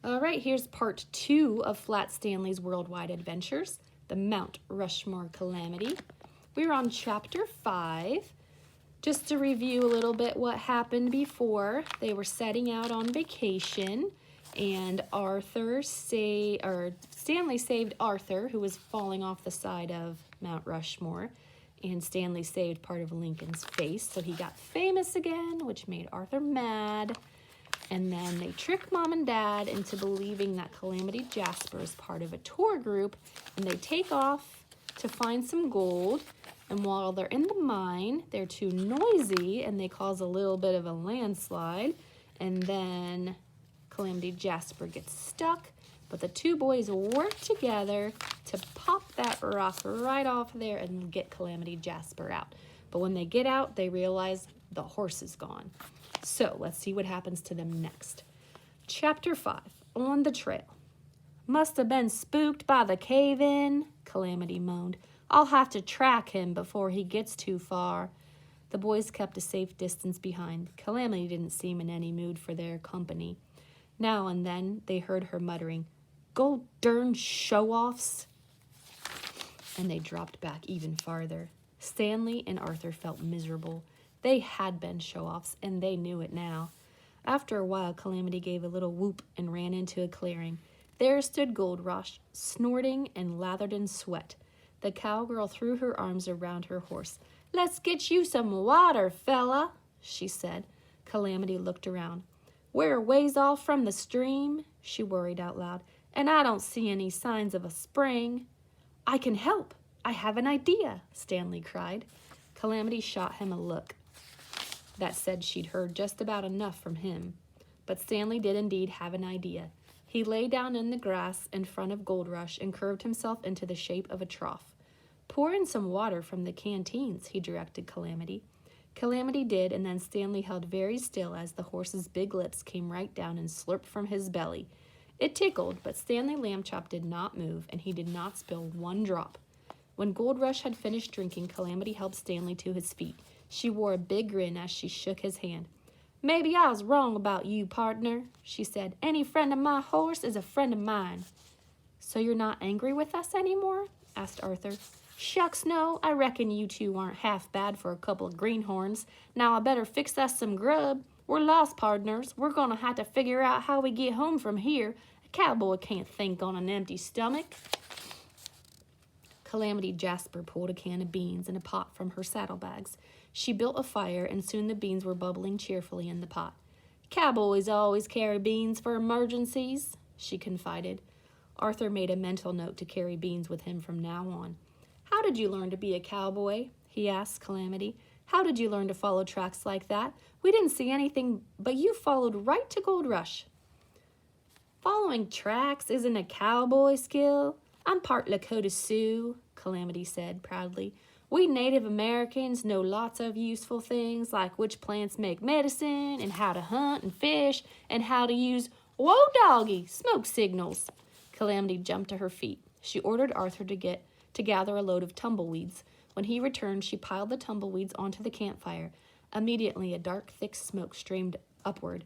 All right, here's part 2 of Flat Stanley's worldwide adventures, the Mount Rushmore Calamity. We're on chapter 5. Just to review a little bit what happened before, they were setting out on vacation, and Stanley saved Arthur, who was falling off the side of Mount Rushmore, and Stanley saved part of Lincoln's face, so he got famous again, which made Arthur mad. And then they trick Mom and Dad into believing that Calamity Jasper is part of a tour group, and they take off to find some gold. And while they're in the mine, they're too noisy, and they cause a little bit of a landslide. And then Calamity Jasper gets stuck, but the two boys work together to pop that rock right off there and get Calamity Jasper out. But when they get out, they realize the horse is gone. So let's see what happens to them next. Chapter 5, On the Trail. Must have been spooked by the cave-in, Calamity moaned. I'll have to track him before he gets too far. The boys kept a safe distance behind. Calamity didn't seem in any mood for their company. Now and then they heard her muttering, "Go darn show-offs," and they dropped back even farther. Stanley and Arthur felt miserable. They had been show-offs, and they knew it now. After a while, Calamity gave a little whoop and ran into a clearing. There stood Gold Rush, snorting and lathered in sweat. The cowgirl threw her arms around her horse. "Let's get you some water, fella," she said. Calamity looked around. "We're ways off from the stream," she worried out loud, "and I don't see any signs of a spring." "I can help. I have an idea," Stanley cried. Calamity shot him a look that said she'd heard just about enough from him. But Stanley did indeed have an idea. He lay down in the grass in front of Gold Rush and curved himself into the shape of a trough. "Pour in some water from the canteens," he directed Calamity. Calamity did, and then Stanley held very still as the horse's big lips came right down and slurped from his belly. It tickled, but Stanley Lambchop did not move, and he did not spill one drop. When Gold Rush had finished drinking, Calamity helped Stanley to his feet. She wore a big grin as she shook his hand. "Maybe I was wrong about you, partner," she said. "Any friend of my horse is a friend of mine." "So you're not angry with us anymore?" asked Arthur. "Shucks, no. I reckon you two aren't half bad for a couple of greenhorns. Now I better fix us some grub. We're lost, partners. We're gonna have to figure out how we get home from here. A cowboy can't think on an empty stomach." Calamity Jasper pulled a can of beans and a pot from her saddlebags. She built a fire, and soon the beans were bubbling cheerfully in the pot. "Cowboys always carry beans for emergencies," she confided. Arthur made a mental note to carry beans with him from now on. "How did you learn to be a cowboy?" he asked Calamity. "How did you learn to follow tracks like that? We didn't see anything, but you followed right to Gold Rush." "Following tracks isn't a cowboy skill. I'm part Lakota Sioux," Calamity said proudly. "We Native Americans know lots of useful things, like which plants make medicine, and how to hunt and fish, and how to use, whoa doggy, smoke signals." Calamity jumped to her feet. She ordered Arthur to gather a load of tumbleweeds. When he returned, she piled the tumbleweeds onto the campfire. Immediately, a dark, thick smoke streamed upward.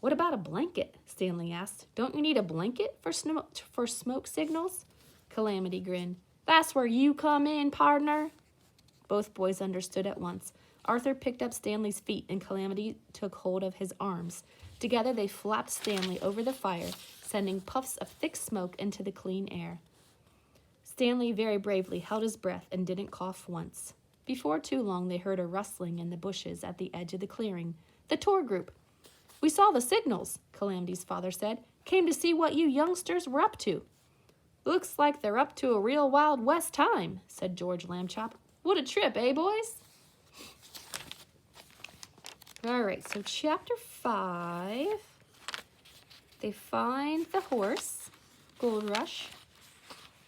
"What about a blanket?" Stanley asked. "Don't you need a blanket for smoke signals?" Calamity grinned. "That's where you come in, partner." Both boys understood at once. Arthur picked up Stanley's feet, and Calamity took hold of his arms. Together they flapped Stanley over the fire, sending puffs of thick smoke into the clean air. Stanley very bravely held his breath and didn't cough once. Before too long, they heard a rustling in the bushes at the edge of the clearing. The tour group. "We saw the signals," Calamity's father said. "Came to see what you youngsters were up to." "Looks like they're up to a real Wild West time," said George Lambchop. "What a trip, eh, boys?" All right, so chapter 5. They find the horse, Gold Rush.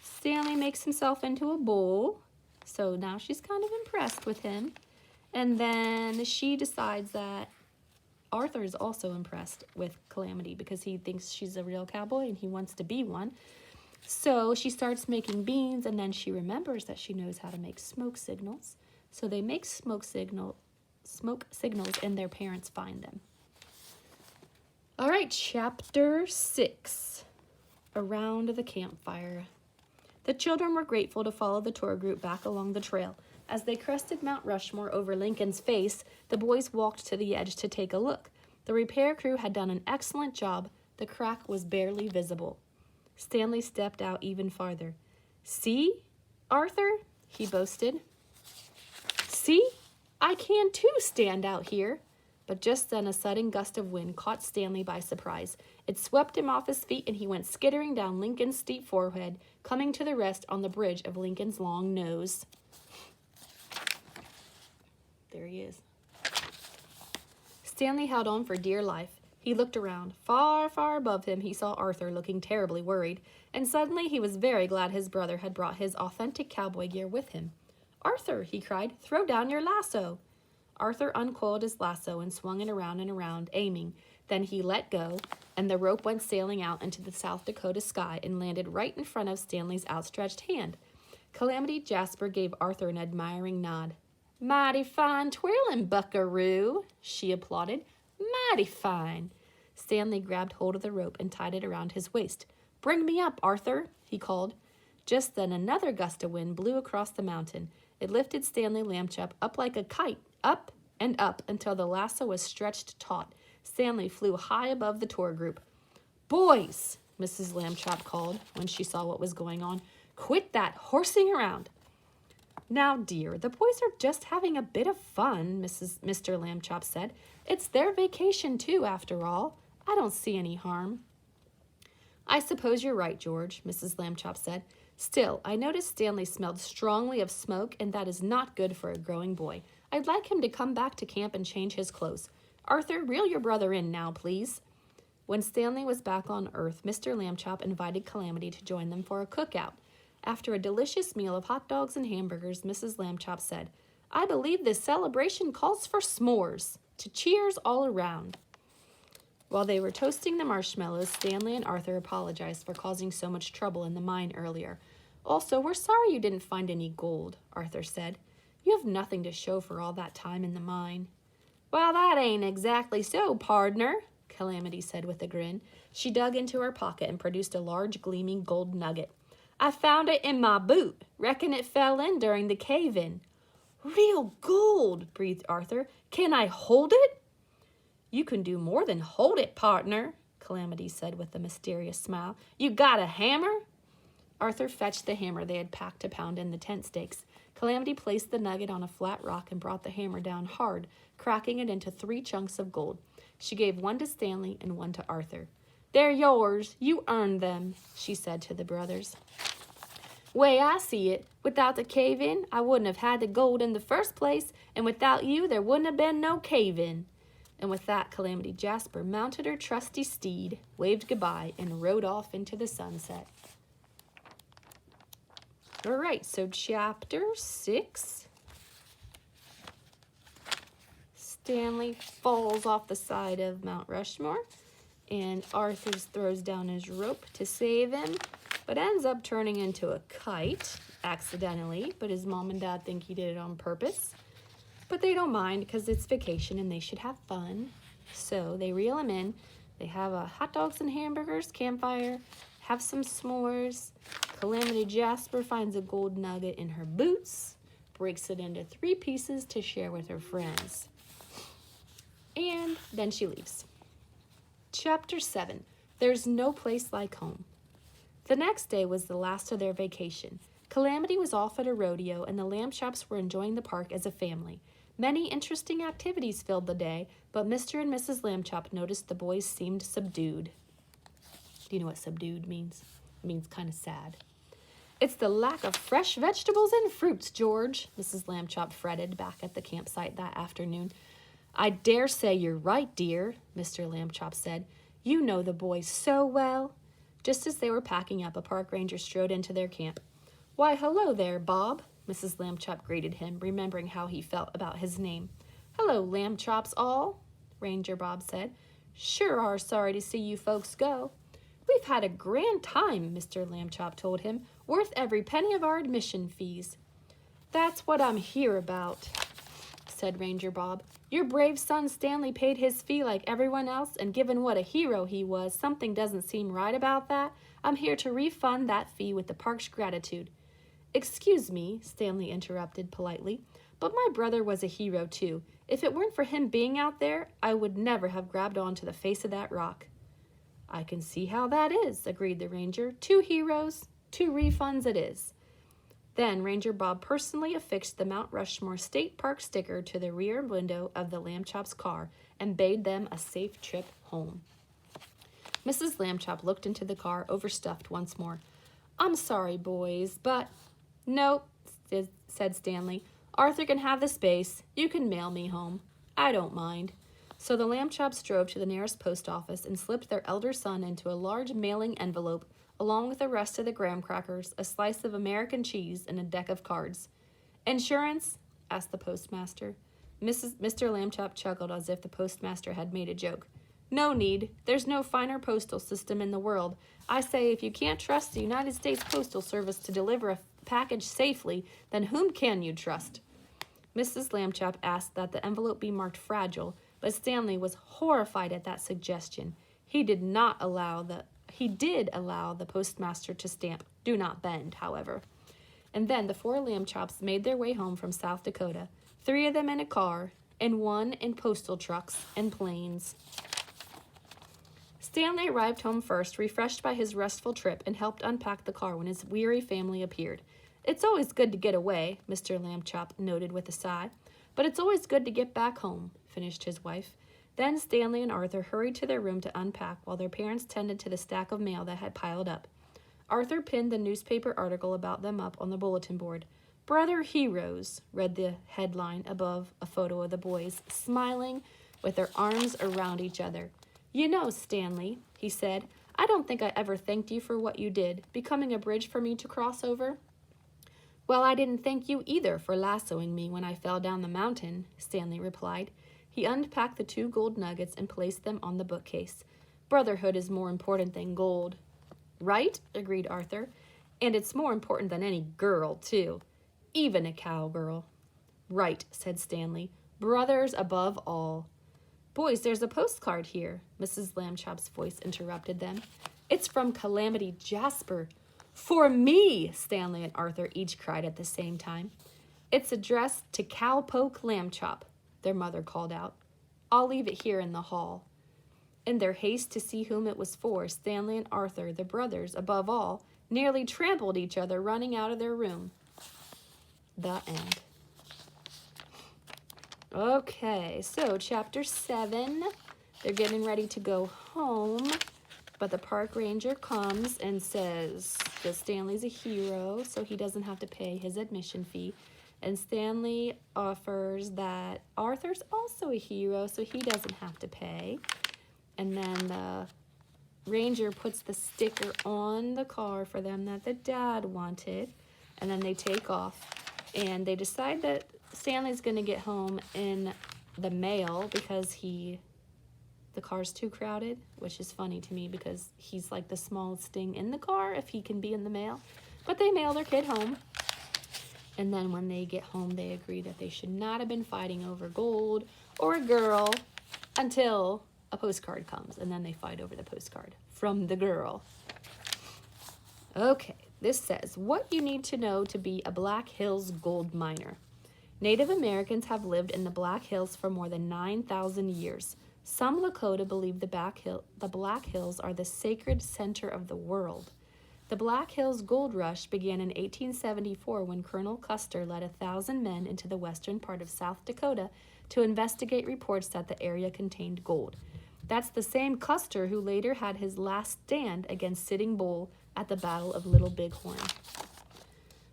Stanley makes himself into a bull, so now she's kind of impressed with him. And then she decides that Arthur is also impressed with Calamity because he thinks she's a real cowboy and he wants to be one. So she starts making beans, and then she remembers that she knows how to make smoke signals. So they make smoke signals, and their parents find them. All right, chapter 6, Around the Campfire. The children were grateful to follow the tour group back along the trail. As they crested Mount Rushmore over Lincoln's Face, the boys walked to the edge to take a look. The repair crew had done an excellent job. The crack was barely visible. Stanley stepped out even farther. "See, Arthur?" he boasted. "See? I can too stand out here." But just then a sudden gust of wind caught Stanley by surprise. It swept him off his feet and he went skittering down Lincoln's steep forehead, coming to the rest on the bridge of Lincoln's long nose. There he is. Stanley held on for dear life. He looked around. Far, far above him he saw Arthur looking terribly worried, and suddenly he was very glad his brother had brought his authentic cowboy gear with him. "Arthur," he cried, "throw down your lasso." Arthur uncoiled his lasso and swung it around and around, aiming. Then he let go, and the rope went sailing out into the South Dakota sky and landed right in front of Stanley's outstretched hand. Calamity Jasper gave Arthur an admiring nod. "Mighty fine twirling, buckaroo," she applauded. "Mighty fine." Stanley grabbed hold of the rope and tied it around his waist. "Bring me up, Arthur," he called. Just then another gust of wind blew across the mountain. It lifted Stanley Lambchop up like a kite, up and up until the lasso was stretched taut. Stanley flew high above the tour group. "Boys," Mrs. Lambchop called when she saw what was going on, "quit that horsing around." "Now, dear, the boys are just having a bit of fun," Mr. Lambchop said. "It's their vacation, too, after all. I don't see any harm." "I suppose you're right, George," Mrs. Lambchop said. "Still, I noticed Stanley smelled strongly of smoke, and that is not good for a growing boy. I'd like him to come back to camp and change his clothes. Arthur, reel your brother in now, please." When Stanley was back on Earth, Mr. Lambchop invited Calamity to join them for a cookout. After a delicious meal of hot dogs and hamburgers, Mrs. Lambchop said, "I believe this celebration calls for s'mores. To cheers all around." While they were toasting the marshmallows, Stanley and Arthur apologized for causing so much trouble in the mine earlier. "Also, we're sorry you didn't find any gold," Arthur said. "You have nothing to show for all that time in the mine." "Well, that ain't exactly so, pardner," Calamity said with a grin. She dug into her pocket and produced a large gleaming gold nugget. "I found it in my boot. Reckon it fell in during the cave-in." "Real gold," breathed Arthur. "Can I hold it?" "You can do more than hold it, partner," Calamity said with a mysterious smile. "You got a hammer?" Arthur fetched the hammer they had packed to pound in the tent stakes. Calamity placed the nugget on a flat rock and brought the hammer down hard, cracking it into 3 chunks of gold. She gave one to Stanley and one to Arthur. "They're yours. You earned them," she said to the brothers. "Way I see it, without the cave-in, I wouldn't have had the gold in the first place, and without you, there wouldn't have been no cave-in." And with that, Calamity Jasper mounted her trusty steed, waved goodbye, and rode off into the sunset. All right, so chapter 6. Stanley falls off the side of Mount Rushmore, and Arthur throws down his rope to save him, but ends up turning into a kite accidentally, but his mom and dad think he did it on purpose. But they don't mind because it's vacation and they should have fun. So they reel him in. They have hot dogs and hamburgers, campfire, have some s'mores. Calamity Jasper finds a gold nugget in her boots, breaks it into 3 pieces to share with her friends. And then she leaves. Chapter 7. There's no place like home. The next day was the last of their vacation. Calamity was off at a rodeo and the Lambchops were enjoying the park as a family. Many interesting activities filled the day, but Mr. and Mrs. Lambchop noticed the boys seemed subdued. Do you know what subdued means? It means kind of sad. "It's the lack of fresh vegetables and fruits, George," Mrs. Lambchop fretted back at the campsite that afternoon. "I dare say you're right, dear," Mr. Lambchop said. "You know the boys so well." Just as they were packing up, a park ranger strode into their camp. "Why, hello there, Bob," Mrs. Lambchop greeted him, remembering how he felt about his name. "Hello, Lambchops all," Ranger Bob said. "Sure are sorry to see you folks go." "We've had a grand time," Mr. Lambchop told him, "worth every penny of our admission fees." "That's what I'm here about," said Ranger Bob. Your brave son Stanley paid his fee like everyone else, and given what a hero he was, something doesn't seem right about that. I'm here to refund that fee with the park's gratitude." "Excuse me," Stanley interrupted politely, "but my brother was a hero too. If it weren't for him being out there, I would never have grabbed onto the face of that rock." "I can see how that is," agreed the ranger. "Two heroes, two refunds it is." Then Ranger Bob personally affixed the Mount Rushmore State Park sticker to the rear window of the Lambchop's car and bade them a safe trip home. Mrs. Lambchop looked into the car, overstuffed once more. "I'm sorry, boys, but—" "Nope," said Stanley. "Arthur can have the space. You can mail me home. I don't mind." So the Lambchops drove to the nearest post office and slipped their elder son into a large mailing envelope, along with the rest of the graham crackers, a slice of American cheese, and a deck of cards. "Insurance?" asked the postmaster. Mr. Lambchop chuckled as if the postmaster had made a joke. "No need. There's no finer postal system in the world. I say, if you can't trust the United States Postal Service to deliver a package safely, then whom can you trust?" Mrs. Lambchop asked that the envelope be marked fragile, but Stanley was horrified at that suggestion. He did allow the postmaster to stamp "Do not bend," however. And then the four Lambchops made their way home from South Dakota, 3 of them in a car, and 1 in postal trucks and planes. Stanley arrived home first, refreshed by his restful trip, and helped unpack the car when his weary family appeared. "It's always good to get away," Mr. Lambchop noted with a sigh. "But it's always good to get back home," finished his wife. Then Stanley and Arthur hurried to their room to unpack while their parents tended to the stack of mail that had piled up. Arthur pinned the newspaper article about them up on the bulletin board. "Brother Heroes," read the headline above a photo of the boys, smiling with their arms around each other. "You know, Stanley," he said, "I don't think I ever thanked you for what you did, becoming a bridge for me to cross over." "Well, I didn't thank you either for lassoing me when I fell down the mountain," Stanley replied. He unpacked the 2 gold nuggets and placed them on the bookcase. "Brotherhood is more important than gold." "Right," agreed Arthur. "And it's more important than any girl, too. Even a cowgirl." "Right," said Stanley. "Brothers above all." "Boys, there's a postcard here," Mrs. Lambchop's voice interrupted them. "It's from Calamity Jasper." "For me!" Stanley and Arthur each cried at the same time. "It's addressed to Cowpoke Lambchop," their mother called out. "I'll leave it here in the hall." In their haste to see whom it was for, Stanley and Arthur, the brothers above all, nearly trampled each other running out of their room. The end. Okay, so chapter 7, they're getting ready to go home, but the park ranger comes and says that Stanley's a hero, so he doesn't have to pay his admission fee. And Stanley offers that Arthur's also a hero, so he doesn't have to pay. And then the ranger puts the sticker on the car for them that the dad wanted. And then they take off. And they decide that Stanley's going to get home in the mail because the car's too crowded, which is funny to me because he's like the smallest thing in the car if he can be in the mail. But they mail their kid home. And then when they get home, they agree that they should not have been fighting over gold or a girl until a postcard comes. And then they fight over the postcard from the girl. Okay, this says, what you need to know to be a Black Hills gold miner. Native Americans have lived in the Black Hills for more than 9,000 years. Some Lakota believe the Black Hills are the sacred center of the world. The Black Hills Gold Rush began in 1874 when Colonel Custer led 1,000 men into the western part of South Dakota to investigate reports that the area contained gold. That's the same Custer who later had his last stand against Sitting Bull at the Battle of Little Bighorn.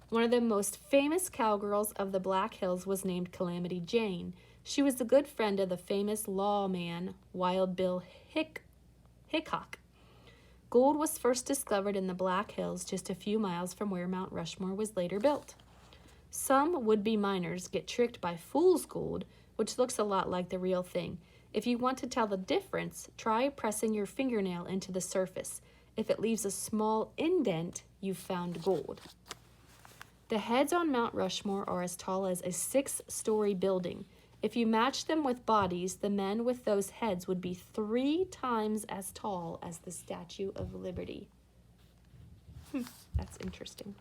One of the most famous cowgirls of the Black Hills was named Calamity Jane. She was the good friend of the famous lawman Wild Bill Hickok. Gold was first discovered in the Black Hills just a few miles from where Mount Rushmore was later built. Some would-be miners get tricked by fool's gold, which looks a lot like the real thing. If you want to tell the difference, try pressing your fingernail into the surface. If it leaves a small indent, you've found gold. The heads on Mount Rushmore are as tall as a 6-story building. If you match them with bodies, the men with those heads would be 3 times as tall as the Statue of Liberty. That's interesting.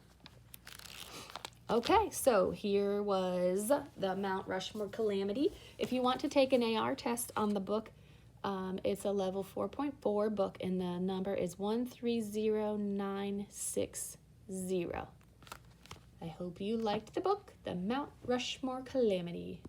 Okay, so here was the Mount Rushmore Calamity. If you want to take an AR test on the book, it's a level 4.4 book, and the number is 130960. I hope you liked the book, The Mount Rushmore Calamity.